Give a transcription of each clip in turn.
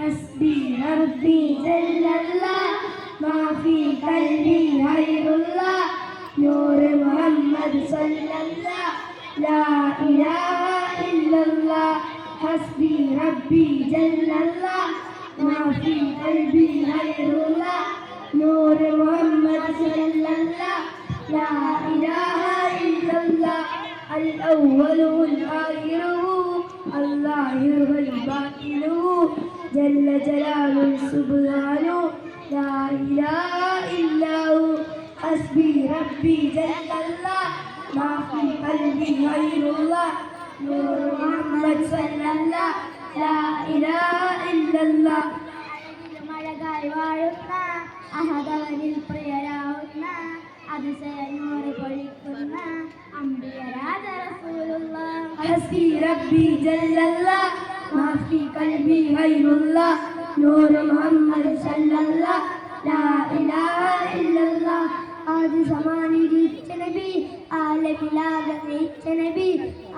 حسبي ربي جل الله ما في قلبي غير الله نور محمد صلى الله لا إله إلا الله حسبي ربي جل الله ما في قلبي غير الله نور محمد صلى الله لا إله إلا الله الأول والآخر الظاهر والباطن جل جلاله سبحانه لا إله إلا هو حسبي ربي جل الله ما في قلبي غير الله نور محمد صلى الله لا إله إلا الله മഴകായി വാഴുന്ന അഹദവനിൽ പ്രിയരാവുന്ന അതിശയനൂറ് പൊഴിക്കുന്ന അമ്പിയരാജ റസൂലുള്ളാഹ് ഹസ്ബി റബ്ബി ജല്ലല്ലാഹ് മാ ഫീ ഖൽബി ഗൈറുല്ലാഹ് നൂർ മുഹമ്മദ് സല്ലല്ലാഹ് ലാ ഇലാഹ ഇല്ലല്ലാഹ് ആദി സമാനി ജനിച്ച നബി ആലമിലാകെ ജനിച്ച നബി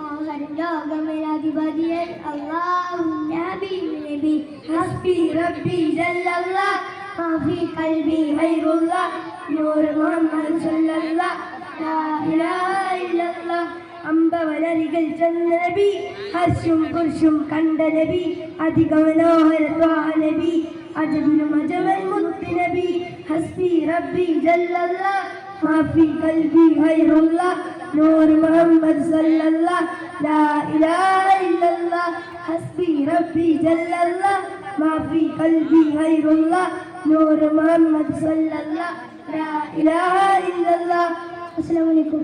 ആഹർ ലോകമേലാധിപതിയൻ അല്ലാഹു നബി നബി ഹസ്ബി റബ്ബി ജല്ലല്ലാഹ് മാ ഫീ ഖൽബി ഗൈറുല്ലാഹ് നൂർ മുഹമ്മദ് സല്ലല്ലാഹ് ലാ ഇലാഹ ഇല്ലല്ലാഹ് അമ്പവലരികൾ ചെന്ന നബി ഹർഷും പുരുഷും കണ്ട നബി അധിക മനോഹര നബി അജബിനും അജവൻ മുത്ത് നബി ഹസ്ബി റബ്ബി ജല്ലല്ലാഹ് മാ ഫീ ഖൽബി ഗൈറുല്ലാഹ് നൂർ മുഹമ്മദ് സല്ലല്ലാഹ് ലാ ഇലാഹ ഇല്ലല്ലാഹ് ഹസ്ബി റബ്ബി ജല്ലല്ലാഹ് മാ ഫീ ഖൽബി ഗൈറുല്ലാഹ് നൂർ മുഹമ്മദ് സല്ലല്ലാഹ് ലാ ഇലാഹ ഇല്ലല്ലാഹ്. അസ്സലാമു അലൈക്കും.